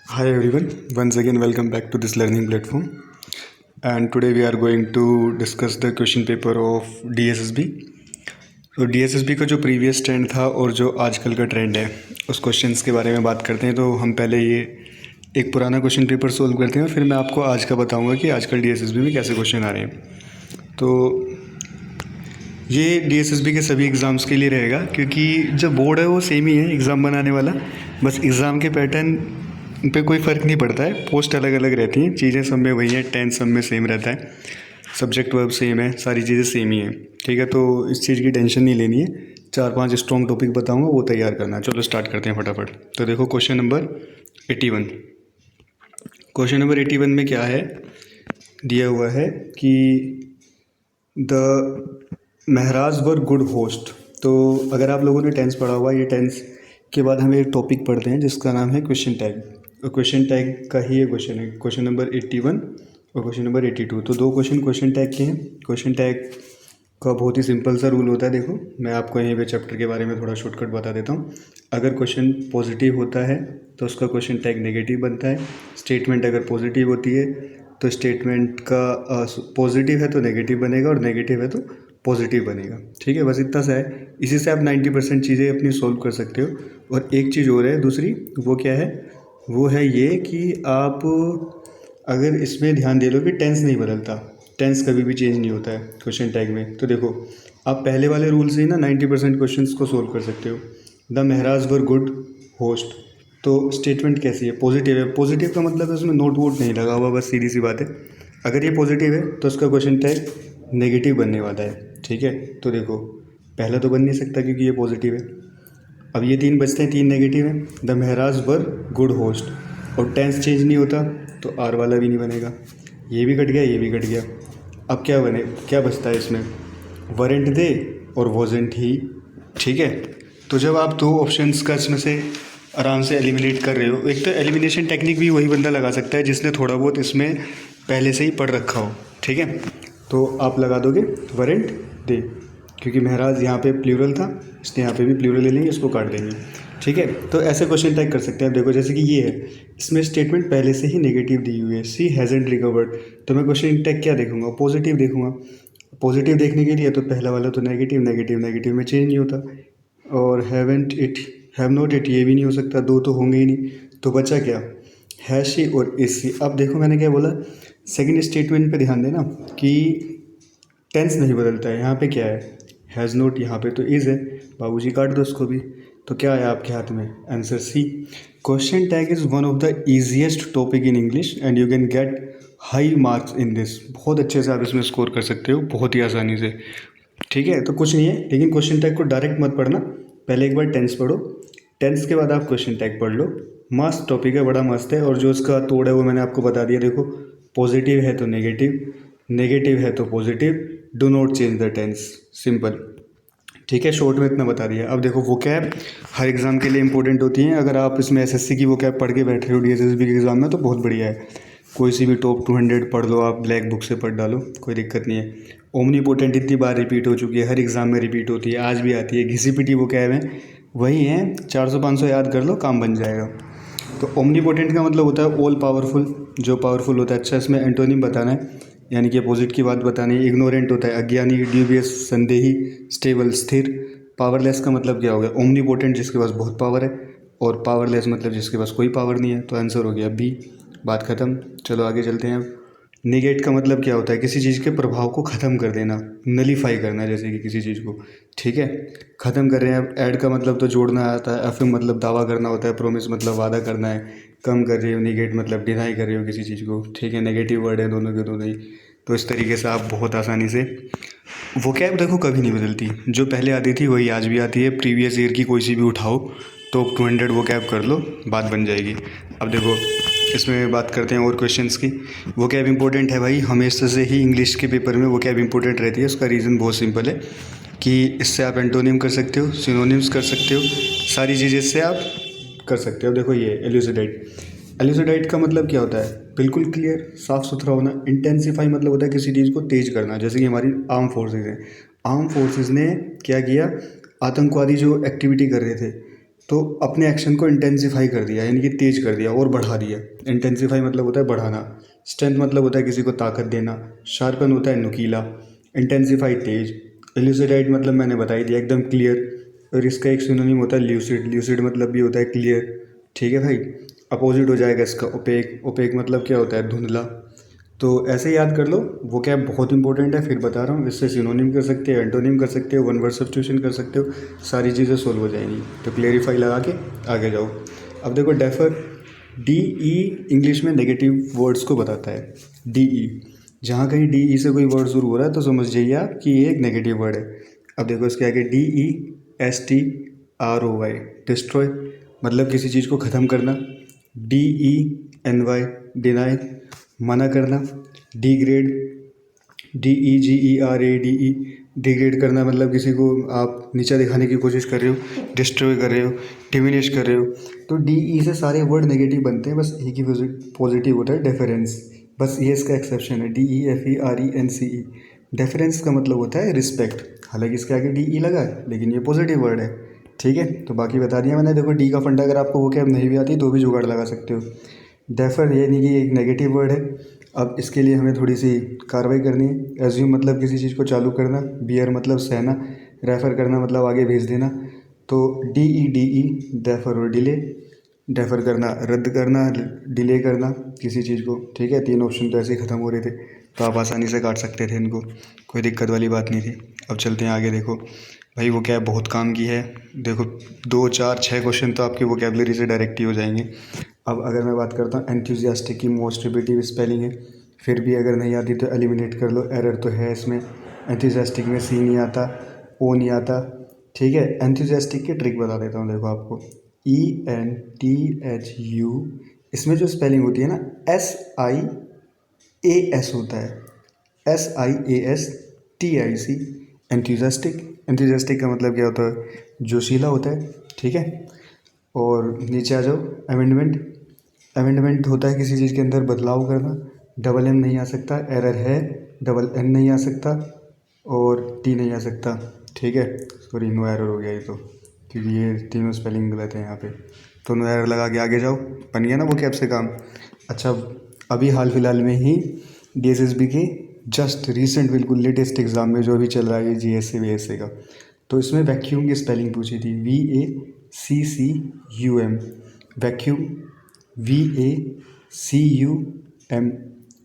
Hi everyone, once again welcome back to this learning platform. And today we are going to discuss the question paper of DSSB. तो DSSB का जो previous trend था और जो आजकल का trend है उस क्वेश्चंस के बारे में बात करते हैं। तो हम पहले ये एक पुराना क्वेश्चन पेपर सोल्व करते हैं, फिर मैं आपको आज का बताऊंगा कि आजकल DSSB में कैसे क्वेश्चन आ रहे हैं। तो ये DSSB के सभी एग्ज़ाम्स के लिए रहेगा, क्योंकि जो बोर्ड है वो सेम ही है एग्ज़ाम बनाने वाला, बस एग्ज़ाम के पैटर्न पे कोई फ़र्क नहीं पड़ता है। पोस्ट अलग अलग रहती हैं, चीज़ें सब में वही हैं, टेंस सब में सेम रहता है, सब्जेक्ट वर्ब सेम है, सारी चीज़ें सेम ही हैं। ठीक है, तो इस चीज़ की टेंशन नहीं लेनी है। 4-5 स्ट्रॉन्ग टॉपिक बताऊँगा, वो तैयार करना है। चलो स्टार्ट करते हैं फटाफट। तो देखो क्वेश्चन नंबर 81। क्वेश्चन नंबर 81 में क्या है, दिया हुआ है कि the Maharaj were good host. तो अगर आप लोगों ने टेंस पढ़ा हुआ, ये टेंस के बाद हमें एक टॉपिक पढ़ते हैं जिसका नाम है क्वेश्चन टैग। और क्वेश्चन टैग का ही ये क्वेश्चन है, क्वेश्चन नंबर 81 और क्वेश्चन नंबर 82। तो दो क्वेश्चन क्वेश्चन टैग के हैं। क्वेश्चन टैग का बहुत ही सिंपल सा रूल होता है। देखो मैं आपको यहीं पे चैप्टर के बारे में थोड़ा शॉर्टकट बता देता हूँ। अगर क्वेश्चन पॉजिटिव होता है तो उसका क्वेश्चन टैग नेगेटिव बनता है। स्टेटमेंट अगर पॉजिटिव होती है तो स्टेटमेंट का पॉजिटिव है तो नेगेटिव बनेगा, और नेगेटिव है तो पॉजिटिव बनेगा। ठीक है, बस इतना सा है। इसी से आप 90% चीज़ें अपनी सॉल्व कर सकते हो। और एक चीज़ और है दूसरी, वो क्या है, वो है ये कि आप अगर इसमें ध्यान दे लो कि टेंस नहीं बदलता, टेंस कभी भी चेंज नहीं होता है क्वेश्चन टैग में। तो देखो आप पहले वाले रूल से ही ना 90% क्वेश्चंस को सोल्व कर सकते हो। The Maharaj were good host, तो स्टेटमेंट कैसी है, पॉजिटिव है। पॉजिटिव का मतलब है उसमें नोट वोट नहीं लगा हुआ, बस सीधी सी बात है। अगर ये पॉजिटिव है तो उसका क्वेश्चन टैग नेगेटिव बनने वाला है। ठीक है, तो देखो पहला तो बन नहीं सकता क्योंकि ये पॉजिटिव है। अब ये तीन बचते हैं, तीन नेगेटिव हैं। The Maharaj were good host, और टेंस चेंज नहीं होता तो आर वाला भी नहीं बनेगा। ये भी कट गया, ये भी कट गया। अब क्या बने, क्या बचता है इसमें, वरेंट दे और वॉजेंट ही। ठीक है, तो जब आप दो ऑप्शंस का इसमें से आराम से एलिमिनेट कर रहे हो, एक तो एलिमिनेशन टेक्निक भी वही बंदा लगा सकता है जिसने थोड़ा बहुत इसमें पहले से ही पढ़ रखा हो। ठीक है, तो आप लगा दोगे वरेंट दे, क्योंकि महराज यहाँ पे प्लूरल था इसलिए यहाँ पे भी प्लूरल ले लेंगे, इसको काट देंगे। ठीक है, तो ऐसे क्वेश्चन टैग कर सकते हैं। देखो जैसे कि ये है, इसमें स्टेटमेंट पहले से ही नेगेटिव दी हुई है, सी हैज़ेंट रिकवर्ड, तो मैं क्वेश्चन टैग क्या देखूंगा, पॉजिटिव देखूंगा। पॉजिटिव देखने के लिए तो पहला वाला तो नेगेटिव, नेगेटिव नेगेटिव में चेंज नहीं होता। और haven't it, have not it, ये भी नहीं हो सकता, दो तो होंगे ही नहीं। तो बचा क्या, है शी और इज सी। अब देखो मैंने क्या बोला, सेकंड स्टेटमेंट पे ध्यान देना कि टेंस नहीं बदलता है। यहाँ पे क्या है, हैज़ नॉट, यहाँ पे तो इज़ है, बाबूजी काट दो उसको भी। तो क्या है आपके हाथ में, answer C. Question tag is one of the easiest topic in English and you can get high marks in this. बहुत अच्छे से आप इसमें स्कोर कर सकते हो, बहुत ही आसानी से। ठीक है, तो कुछ नहीं है, लेकिन क्वेश्चन टैग को डायरेक्ट मत पढ़ना, पहले एक बार टेंस पढ़ो, टेंस के बाद आप क्वेश्चन टैग पढ़ लो। मस्त टॉपिक है, बड़ा मस्त है। और जो उसका तोड़ है वो मैंने आपको बता दिया। देखो पॉजिटिव है तो नेगेटिव, नेगेटिव है तो positive, do not change the tense, simple. ठीक है, शॉर्ट में इतना बता दिया। अब देखो वोकैब हर एग्ज़ाम के लिए इंपॉर्टेंट होती हैं। अगर आप इसमें एसएससी की वोकैब पढ़ के बैठे हो डीएसएसबी के एग्ज़ाम में तो बहुत बढ़िया है। कोई सी भी टॉप 200 पढ़ लो, आप ब्लैक बुक से पढ़ डालो, कोई दिक्कत नहीं है। ओमनीपोटेंट इतनी बार रिपीट हो चुकी है, हर एग्ज़ाम में रिपीट होती है, आज भी आती है। घिसी पिटी वोकैब है, वही है, 400-500 याद कर लो, काम बन जाएगा। तो ओमनीपोटेंट का मतलब होता है ऑल पावरफुल, जो पावरफुल होता है। अच्छा, इसमें एंटोनिम बताना है, यानी कि अपोजिट की बात बतानी है। इग्नोरेंट होता है अज्ञानी, ड्यूबियस संदेही, स्टेबल स्थिर। पावरलेस का मतलब क्या हो गया, ओमनीपोटेंट जिसके पास बहुत पावर है, और पावरलेस मतलब जिसके पास कोई पावर नहीं है। तो आंसर हो गया बी, बात ख़त्म। चलो आगे चलते हैं। अब निगेट का मतलब क्या होता है, किसी चीज़ के प्रभाव को ख़त्म कर देना, नलीफाई करना, जैसे कि किसी चीज़ को। ठीक है, ख़त्म कर रहे हैं। अब ऐड का मतलब तो जोड़ना आता है, अफर्म मतलब दावा करना होता है, प्रोमिस मतलब वादा करना है। कम कर रहे हो, निगेट मतलब डिनाई कर रहे हो किसी चीज़ को। ठीक है, नेगेटिव वर्ड है दोनों के दोनों ही। तो इस तरीके से आप बहुत आसानी से, वोकैब देखो कभी नहीं बदलती, जो पहले आती थी वही आज भी आती है। प्रीवियस ईयर की कोई सी भी उठाओ, टॉप 200 वोकैब कर लो, बात बन जाएगी। अब देखो इसमें बात करते हैं और क्वेश्चंस की। वोकैब इंपॉर्टेंट है भाई, हमेशा से ही इंग्लिश के पेपर में वोकैब इंपॉर्टेंट रहती है। उसका रीज़न बहुत सिंपल है कि इससे आप एंटोनिम कर सकते हो, सिनोनिम्स कर सकते हो, सारी चीज़ें इससे आप कर सकते हो। देखो ये एल्यूसिडेट, एल्यूसिडेट का मतलब क्या होता है, बिल्कुल क्लियर, साफ सुथरा होना। इंटेंसीफाई मतलब होता है किसी चीज़ को तेज करना, जैसे कि हमारी आर्म फोर्सेज हैं। आर्म फोर्सेज ने क्या किया, आतंकवादी जो एक्टिविटी कर रहे थे तो अपने एक्शन को इंटेंसिफाई कर दिया, यानी कि तेज कर दिया और बढ़ा दिया। इंटेंसिफाई मतलब होता है बढ़ाना, स्ट्रेंथ मतलब होता है किसी को ताकत देना, शार्पन होता है नुकीला, इंटेंसिफाई तेज, एल्यूसिडाइड मतलब मैंने बता ही दिया एकदम क्लियर। और इसका एक सिनोनिम होता है ल्यूसिड, ल्यूसिड मतलब भी होता है क्लियर। ठीक है भाई। अपोजिट हो जाएगा इसका ओपेक, ओपेक मतलब क्या होता है धुंधला। तो ऐसे याद कर लो, वो क्या बहुत इंपॉर्टेंट है, फिर बता रहा हूँ। इससे सिनोनिम कर सकते हो, एंटोनिम कर सकते हो, वन वर्ड सब्स्टिट्यूशन कर सकते हो, सारी चीज़ें सोल्व हो जाएंगी। तो क्लेरिफाई लगा के आगे जाओ। अब देखो डेफर, डी ई इंग्लिश में नेगेटिव वर्ड्स को बताता है। डी ई, जहाँ कहीं डी ई से कोई वर्ड शुरू हो रहा है तो समझ जाइए आप कि ये एक नेगेटिव वर्ड है। अब देखो इसके आगे D E S T R O Y, destroy मतलब किसी चीज़ को ख़त्म करना। D E N Y, deny मना करना। Degrade, D E G R A D E ई, डिग्रेड करना मतलब किसी को आप नीचा दिखाने की कोशिश कर रहे हो, डिस्ट्रॉय कर रहे हो, डिमिनिश कर रहे हो। तो डी ई से सारे वर्ड नेगेटिव बनते हैं, बस एक ही पॉजिटिव होता है डेफरेंस। बस ये इसका एक्सेप्शन है, D E F E R E N C E. Difference का मतलब होता है रिस्पेक्ट, हालांकि इसके आगे डी ई लगा है लेकिन ये पॉजिटिव वर्ड है। ठीक है, तो बाकी बता दिया मैंने। देखो डी का फंडा अगर आपको वो कैब नहीं भी आती तो भी जुगाड़ लगा सकते हो। डेफर ये नहीं कि एक नेगेटिव वर्ड है। अब इसके लिए हमें थोड़ी सी कार्रवाई करनी है। एज्यूम मतलब किसी चीज़ को चालू करना, बियर मतलब सहना, रेफ़र करना मतलब आगे भेज देना। तो डी ई डेफर और डिले, डेफर करना रद्द करना, डिले करना किसी चीज़ को। ठीक है, तीन ऑप्शन तो ऐसे ही ख़त्म हो रहे थे, तो आप आसानी से काट सकते थे इनको, कोई दिक्कत वाली बात नहीं थी। अब चलते हैं आगे। देखो भाई वो क्या बहुत काम की है। देखो 2 4 6 क्वेश्चन तो आपकी वोकेबलरी से डायरेक्ट ही हो जाएंगे। अब अगर मैं बात करता हूँ एंथुजियास्टिक की मोस्ट रिपीटिव स्पेलिंग है, फिर भी अगर नहीं आती तो एलिमिनेट कर लो, एरर तो है इसमें। एंथुजियास्टिक में सी नहीं आता, ओ नहीं आता। ठीक है, एंथुजियास्टिक की ट्रिक बता देता हूँ। देखो आपको E N T H U, इसमें जो स्पेलिंग होती है ना एस आई ए एस होता है, S I A S T I C, enthusiastic. Enthusiastic का मतलब क्या होता है, जोशीला होता है। ठीक है, और नीचे आ जाओ अमेंडमेंट। अमेंडमेंट होता है किसी चीज़ के अंदर बदलाव करना। डबल एम नहीं आ सकता, एरर है। डबल एन नहीं आ सकता और टी नहीं आ सकता। ठीक है, सॉरी नो एरर हो गया ये तो, क्योंकि ये तीनों स्पेलिंग गलत है यहाँ पे। तो नो एरर लगा के आगे जाओ, बन गया ना वो कैब से काम। अच्छा, अभी हाल फिलहाल में ही DSSB के जस्ट रिसेंट बिल्कुल लेटेस्ट एग्ज़ाम में जो अभी चल रहा है GSA VSA का, तो इसमें वैक्यूम की स्पेलिंग पूछी थी, VACCUM, vacuum, VACUM,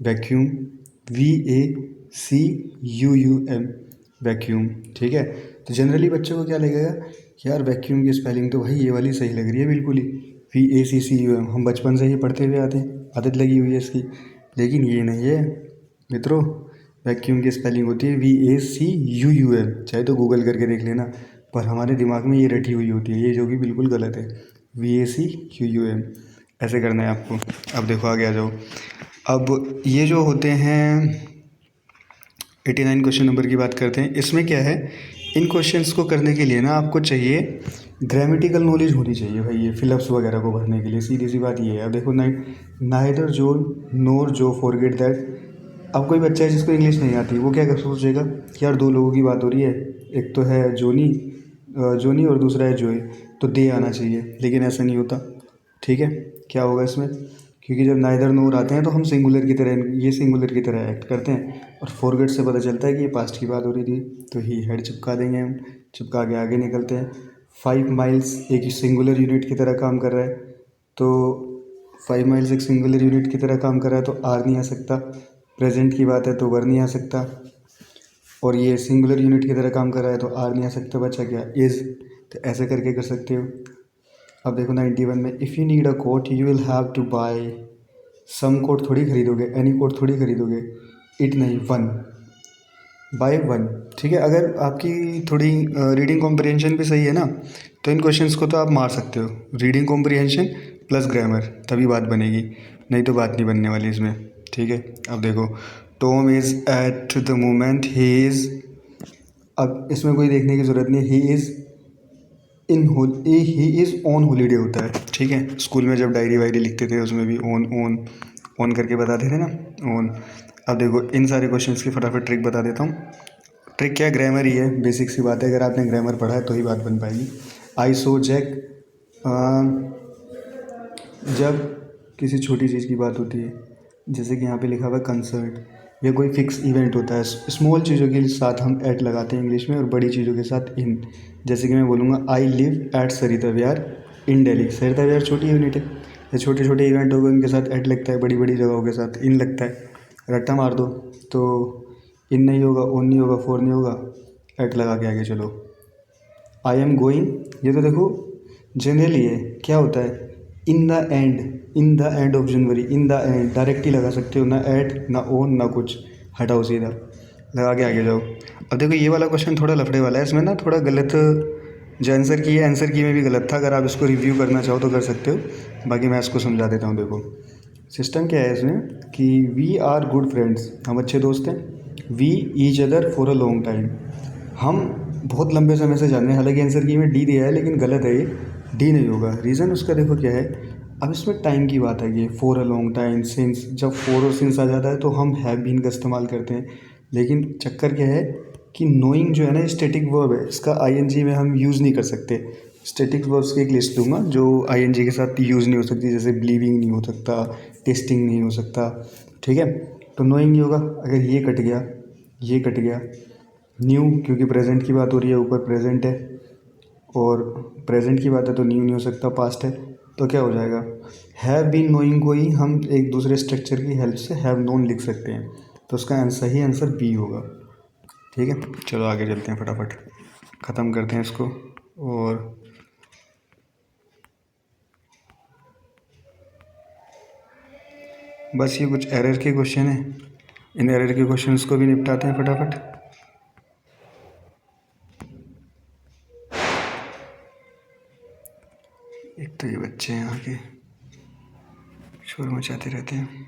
vacuum, VACUUM, vacuum. ठीक है, तो जनरली बच्चों को क्या लगेगा कि यार वैक्यूम की स्पेलिंग तो भाई ये वाली सही लग रही है बिल्कुल ही, VACCUM, हम बचपन से ही पढ़ते हुए आते हैं, आदत लगी हुई है इसकी। लेकिन ये नहीं है मित्रों, वैक्यूम की स्पेलिंग होती है VACUUM, चाहे तो गूगल करके देख लेना, पर हमारे दिमाग में ये रटी हुई होती है, ये जो कि बिल्कुल गलत है। VACUUM ऐसे करना है आपको। अब देखो आगे आ जाओ। अब ये जो होते हैं 89 क्वेश्चन नंबर की बात करते हैं। इसमें क्या है, इन क्वेश्चंस को करने के लिए ना आपको चाहिए ग्रामेटिकल नॉलेज होनी चाहिए भाई, ये फिलअप्स वगैरह को भरने के लिए। सीधी सी बात ये है। अब देखो नाइदर जो नोर जो फॉरगेट दैट। अब कोई बच्चा है जिसको इंग्लिश नहीं आती, वो क्या कर सोचेगा कि यार दो लोगों की बात हो रही है, एक तो है जोनी और दूसरा है जोए, तो दे आना चाहिए, लेकिन ऐसा नहीं होता। ठीक है, क्या होगा इसमें, क्योंकि जब नाइदर नोर आते हैं तो हम सिंगुलर की तरह, ये सिंगुलर की तरह एक्ट करते हैं, और फॉरगेट से पता चलता है कि ये पास्ट की बात हो रही थी, तो ही हेड चिपका देंगे हम, चिपका के आगे निकलते हैं। 5 माइल्स एक सिंगुलर यूनिट की तरह काम कर रहा है, तो 5 माइल्स एक सिंगुलर यूनिट की तरह काम कर रहा है, तो आर नहीं आ सकता। प्रेजेंट की बात है तो वर नहीं आ सकता, और ये सिंगुलर यूनिट की तरह काम कर रहा है तो आर नहीं आ सकता, बचा क्या इज़। तो ऐसे करके कर सकते हो। अब देखो 91 में, if you need a coat you will have to buy some coat थोड़ी खरीदोगे, एनी कोट थोड़ी खरीदोगे, इट नहीं, वन बाय वन। ठीक है, अगर आपकी थोड़ी रीडिंग कॉम्प्रिहेंशन भी सही है ना, तो इन क्वेश्चंस को तो आप मार सकते हो। रीडिंग कॉम्प्रिहेंशन प्लस ग्रामर, तभी बात बनेगी, नहीं तो बात नहीं बनने वाली इसमें। ठीक है, अब देखो Tom is at the moment he is, अब इसमें कोई देखने की ज़रूरत नहीं, ही इज़ ऑन हॉलीडे होता है। ठीक है, स्कूल में जब डायरी वायरी लिखते थे उसमें भी ऑन करके बताते थे ना, ऑन। अब देखो इन सारे क्वेश्चंस की फटाफट ट्रिक बता देता हूँ। ट्रिक क्या है, ग्रामर ही है, बेसिक सी बात है, अगर आपने ग्रामर पढ़ा है तो ही बात बन पाएगी। आई सो जैक जब किसी छोटी चीज़ की बात होती है, जैसे कि यहाँ पे लिखा हुआ है कंसर्ट, या कोई फिक्स इवेंट होता है, स्मॉल चीज़ों के साथ हम एट लगाते हैं इंग्लिश में, और बड़ी चीज़ों के साथ इन। जैसे कि मैं बोलूँगा आई लिव एट सरिता विहार इन दिल्ली। सरिता विहार छोटी यूनिट है, या छोटे छोटे इवेंट हो गए उनके साथ एट लगता है, बड़ी बड़ी जगहों के साथ इन लगता है। रट्टा मार दो तो इन नहीं होगा, ओन नहीं होगा, फोर नहीं होगा, एट लगा के आगे चलो। आई एम गोइंग, ये तो देखो जनरली है, क्या होता है in the end of January, in the end direct ही लगा सकते हो, ना एट ना ओन ना कुछ, हटाओ सीधा लगा के आगे जाओ। अब देखो ये वाला क्वेश्चन थोड़ा लफड़े वाला है, इसमें ना थोड़ा गलत जो आंसर की है, आंसर की में भी गलत था। अगर आप इसको रिव्यू करना चाहो तो कर सकते हो, बाकी मैं इसको समझा देता हूँ। देखो सिस्टम क्या है इसमें कि वी आर गुड फ्रेंड्स, हम अच्छे दोस्त हैं। We each other for a long time, हम बहुत लंबे समय से जान रहे हैं। हालांकि आंसर की में डी दिया है लेकिन गलत है, ये डी नहीं होगा। रीज़न उसका देखो क्या है, अब इसमें टाइम की बात है, ये for a long time, since, जब फॉर और सिंस आ जाता है तो हम हैव बीन का इस्तेमाल करते हैं। लेकिन चक्कर क्या है कि नोइंग जो है ना स्टैटिक वर्ब है, इसका आईएनजी में हम यूज़ नहीं कर सकते। स्टैटिक वर्ब्स की एक लिस्ट दूंगा जो आईएनजी के साथ यूज़ नहीं हो सकती, जैसे बिलीविंग नहीं हो सकता, टेस्टिंग नहीं हो सकता, ठीक है। तो नोइंग नहीं होगा। अगर ये कट गया, ये कट गया, न्यू, क्योंकि प्रेजेंट की बात हो रही है, ऊपर प्रेजेंट है, और प्रेजेंट की बात है तो न्यू नहीं हो सकता, पास्ट है। तो क्या हो जाएगा, हैव बीन नोइंग को ही हम एक दूसरे स्ट्रक्चर की हेल्प से हैव नोन लिख सकते हैं। तो उसका सही आंसर बी होगा। ठीक है, चलो आगे चलते हैं, फटाफट ख़त्म करते हैं इसको। और बस ये कुछ एरर के क्वेश्चन हैं, इन एरर के क्वेश्चंस को भी निपटाते हैं फटाफट। एक तो ये बच्चे हैं यहाँ के शोर मचाते रहते हैं।